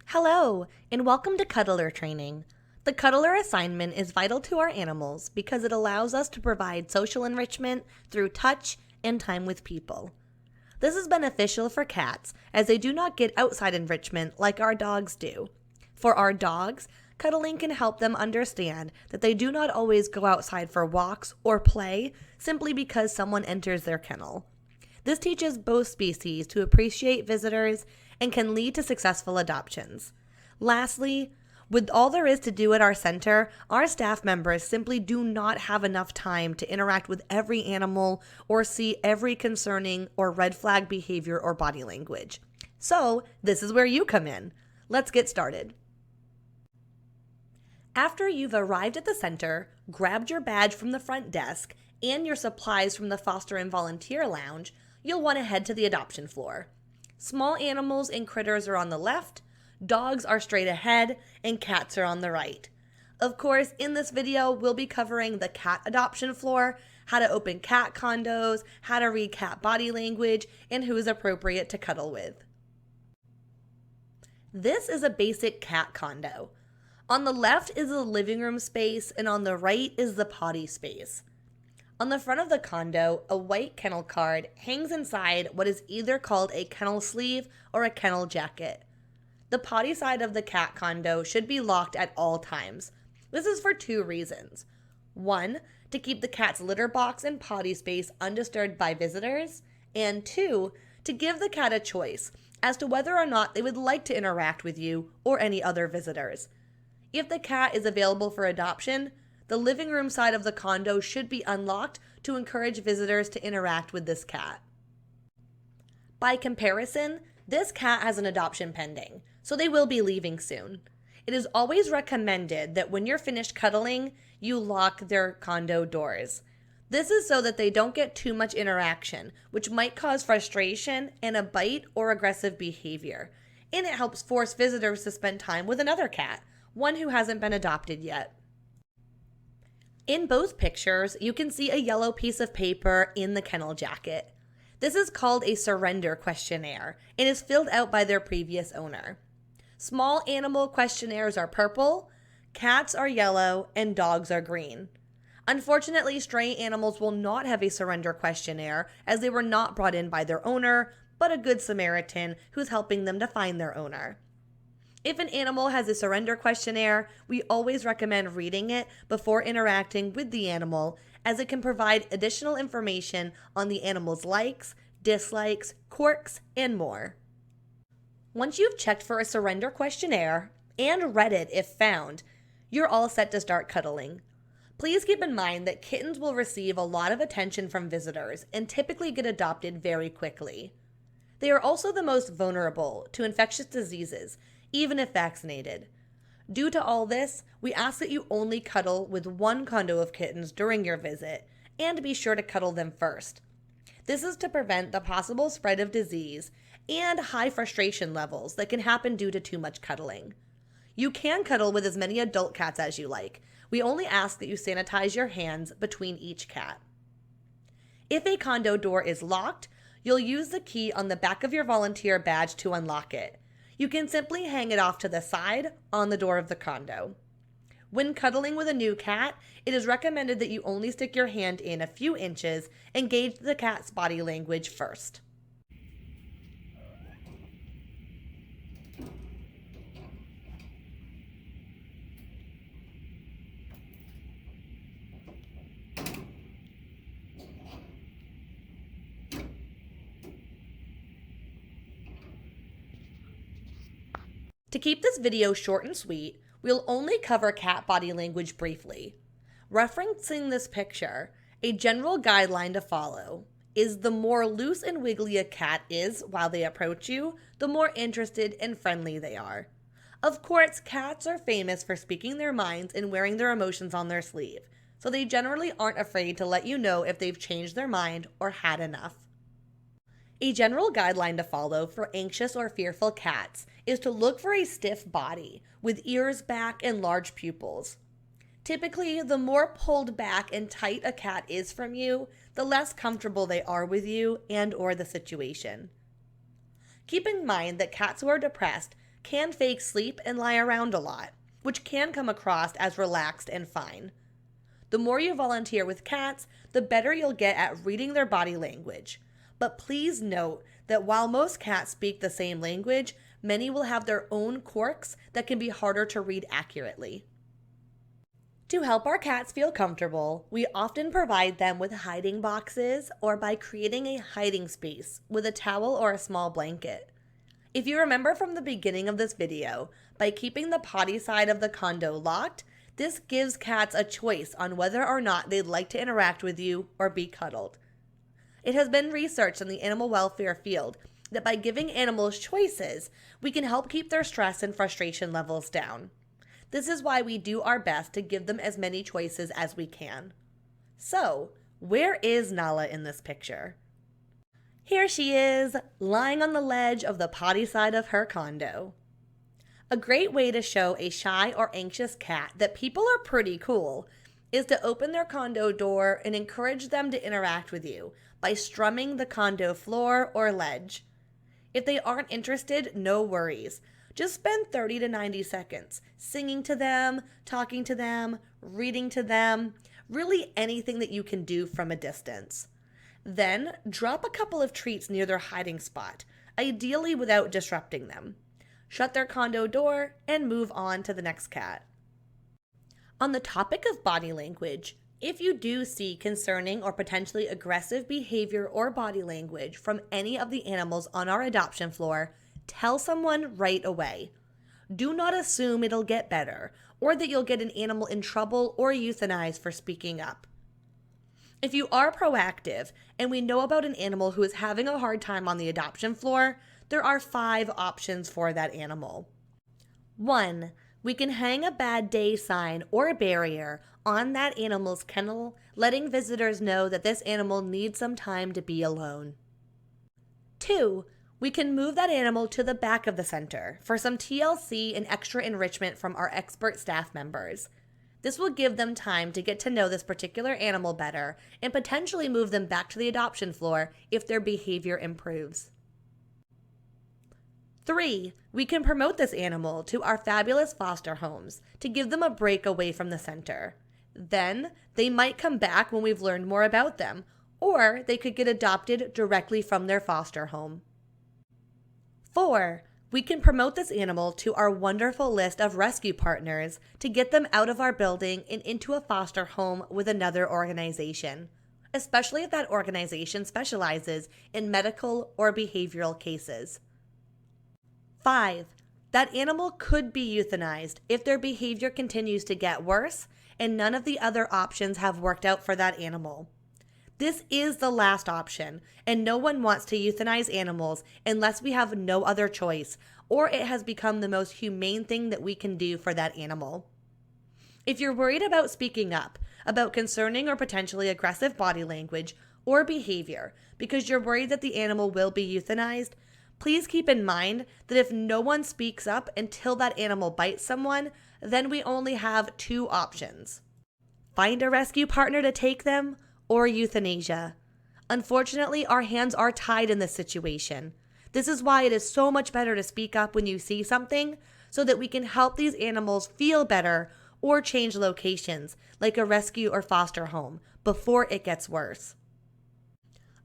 Hello, and welcome to Cuddler Training. The Cuddler assignment is vital to our animals because it allows us to provide social enrichment through touch and time with people. This is beneficial for cats as they do not get outside enrichment like our dogs do. For our dogs, cuddling can help them understand that they do not always go outside for walks or play simply because someone enters their kennel. This teaches both species to appreciate visitors and can lead to successful adoptions. Lastly, with all there is to do at our center, our staff members simply do not have enough time to interact with every animal or see every concerning or red flag behavior or body language. So, this is where you come in. Let's get started. After you've arrived at the center, grabbed your badge from the front desk, and your supplies from the Foster and Volunteer Lounge, you'll want to head to the adoption floor. Small animals and critters are on the left, dogs are straight ahead, and cats are on the right. Of course, in this video, we'll be covering the cat adoption floor, how to open cat condos, how to read cat body language, and who is appropriate to cuddle with. This is a basic cat condo. On the left is the living room space, and on the right is the potty space. On the front of the condo, a white kennel card hangs inside what is either called a kennel sleeve or a kennel jacket. The potty side of the cat condo should be locked at all times. This is for two reasons. One, to keep the cat's litter box and potty space undisturbed by visitors, and two, to give the cat a choice as to whether or not they would like to interact with you or any other visitors. If the cat is available for adoption, the living room side of the condo should be unlocked to encourage visitors to interact with this cat. By comparison, this cat has an adoption pending, so they will be leaving soon. It is always recommended that when you're finished cuddling, you lock their condo doors. This is so that they don't get too much interaction, which might cause frustration and a bite or aggressive behavior. And it helps force visitors to spend time with another cat, one who hasn't been adopted yet. In both pictures, you can see a yellow piece of paper in the kennel jacket. This is called a surrender questionnaire and is filled out by their previous owner. Small animal questionnaires are purple, cats are yellow, and dogs are green. Unfortunately, stray animals will not have a surrender questionnaire as they were not brought in by their owner, but a good Samaritan who's helping them to find their owner. If an animal has a surrender questionnaire, we always recommend reading it before interacting with the animal, as it can provide additional information on the animal's likes, dislikes, quirks, and more. Once you've checked for a surrender questionnaire and read it if found, you're all set to start cuddling. Please keep in mind that kittens will receive a lot of attention from visitors and typically get adopted very quickly. They are also the most vulnerable to infectious diseases, even if vaccinated. Due to all this, we ask that you only cuddle with one condo of kittens during your visit, and be sure to cuddle them first. This is to prevent the possible spread of disease and high frustration levels that can happen due to too much cuddling. You can cuddle with as many adult cats as you like. We only ask that you sanitize your hands between each cat. If a condo door is locked, you'll use the key on the back of your volunteer badge to unlock it. You can simply hang it off to the side on the door of the condo. When cuddling with a new cat, it is recommended that you only stick your hand in a few inches and gauge the cat's body language first. To keep this video short and sweet, we'll only cover cat body language briefly. Referencing this picture, a general guideline to follow is the more loose and wiggly a cat is while they approach you, the more interested and friendly they are. Of course, cats are famous for speaking their minds and wearing their emotions on their sleeve, so they generally aren't afraid to let you know if they've changed their mind or had enough. A general guideline to follow for anxious or fearful cats is to look for a stiff body with ears back and large pupils. Typically, the more pulled back and tight a cat is from you, the less comfortable they are with you and or the situation. Keep in mind that cats who are depressed can fake sleep and lie around a lot, which can come across as relaxed and fine. The more you volunteer with cats, the better you'll get at reading their body language. But please note that while most cats speak the same language, many will have their own quirks that can be harder to read accurately. To help our cats feel comfortable, we often provide them with hiding boxes or by creating a hiding space with a towel or a small blanket. If you remember from the beginning of this video, by keeping the potty side of the condo locked, this gives cats a choice on whether or not they'd like to interact with you or be cuddled. It has been researched in the animal welfare field that by giving animals choices, we can help keep their stress and frustration levels down. This is why we do our best to give them as many choices as we can. So, where is Nala in this picture? Here she is, lying on the ledge of the potty side of her condo. A great way to show a shy or anxious cat that people are pretty cool is to open their condo door and encourage them to interact with you by strumming the condo floor or ledge. If they aren't interested, no worries. Just spend 30 to 90 seconds singing to them, talking to them, reading to them, really anything that you can do from a distance. Then drop a couple of treats near their hiding spot, ideally without disrupting them. Shut their condo door and move on to the next cat. On the topic of body language, if you do see concerning or potentially aggressive behavior or body language from any of the animals on our adoption floor, tell someone right away. Do not assume it'll get better or that you'll get an animal in trouble or euthanized for speaking up. If you are proactive and we know about an animal who is having a hard time on the adoption floor, there are 5 options for that animal. 1. We can hang a bad day sign or a barrier on that animal's kennel, letting visitors know that this animal needs some time to be alone. 2. We can move that animal to the back of the center for some TLC and extra enrichment from our expert staff members. This will give them time to get to know this particular animal better and potentially move them back to the adoption floor if their behavior improves. 3. We can promote this animal to our fabulous foster homes to give them a break away from the center. Then they might come back when we've learned more about them, or they could get adopted directly from their foster home. 4. We can promote this animal to our wonderful list of rescue partners to get them out of our building and into a foster home with another organization, especially if that organization specializes in medical or behavioral cases. 5. That animal could be euthanized if their behavior continues to get worse and none of the other options have worked out for that animal. This is the last option, and no one wants to euthanize animals unless we have no other choice, or it has become the most humane thing that we can do for that animal. If you're worried about speaking up, about concerning or potentially aggressive body language or behavior because you're worried that the animal will be euthanized, please keep in mind that if no one speaks up until that animal bites someone, then we only have 2 options. Find a rescue partner to take them, or euthanasia. Unfortunately, our hands are tied in this situation. This is why it is so much better to speak up when you see something so that we can help these animals feel better or change locations, like a rescue or foster home, before it gets worse.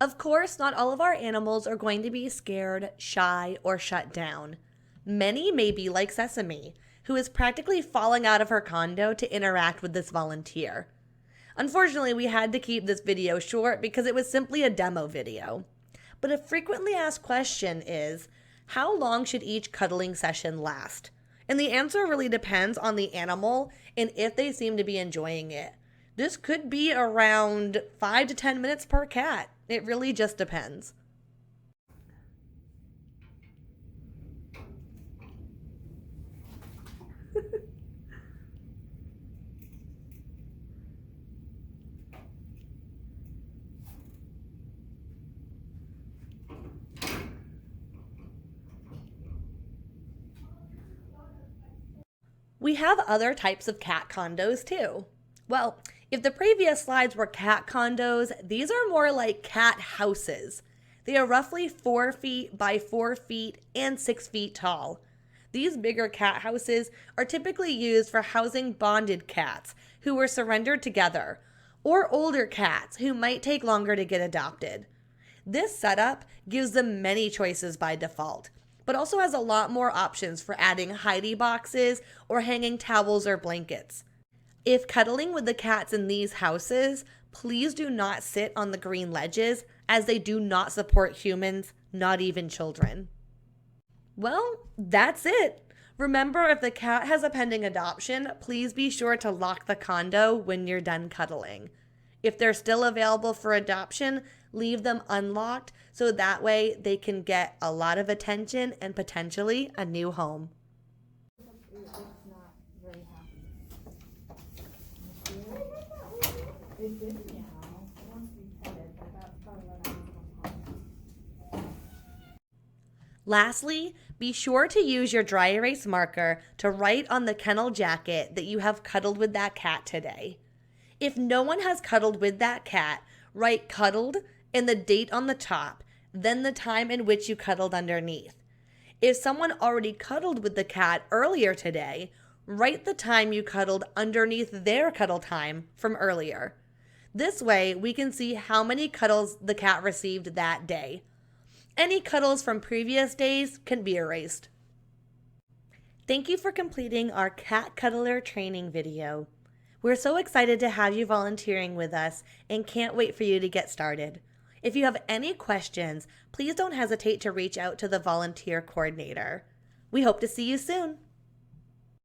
Of course, not all of our animals are going to be scared, shy, or shut down. Many may be like Sesame, who is practically falling out of her condo to interact with this volunteer. Unfortunately, we had to keep this video short because it was simply a demo video. But a frequently asked question is, how long should each cuddling session last? And the answer really depends on the animal and if they seem to be enjoying it. This could be around 5 to 10 minutes per cat. It really just depends. We have other types of cat condos too. Well, if the previous slides were cat condos, these are more like cat houses. They are roughly 4 feet by 4 feet and 6 feet tall. These bigger cat houses are typically used for housing bonded cats who were surrendered together, or older cats who might take longer to get adopted. This setup gives them many choices by default, but also has a lot more options for adding hidey boxes or hanging towels or blankets. If cuddling with the cats in these houses, please do not sit on the green ledges, as they do not support humans, not even children. Well, that's it. Remember, if the cat has a pending adoption, please be sure to lock the condo when you're done cuddling. If they're still available for adoption, leave them unlocked so that way they can get a lot of attention and potentially a new home. It's not very happy. It did now. It wants to be petted, but that's probably what I was going to. Lastly, be sure to use your dry erase marker to write on the kennel jacket that you have cuddled with that cat today. If no one has cuddled with that cat, write cuddled and the date on the top, then the time in which you cuddled underneath. If someone already cuddled with the cat earlier today, write the time you cuddled underneath their cuddle time from earlier. This way, we can see how many cuddles the cat received that day. Any cuddles from previous days can be erased. Thank you for completing our Cat Cuddler training video. We're so excited to have you volunteering with us and can't wait for you to get started. If you have any questions, please don't hesitate to reach out to the volunteer coordinator. We hope to see you soon.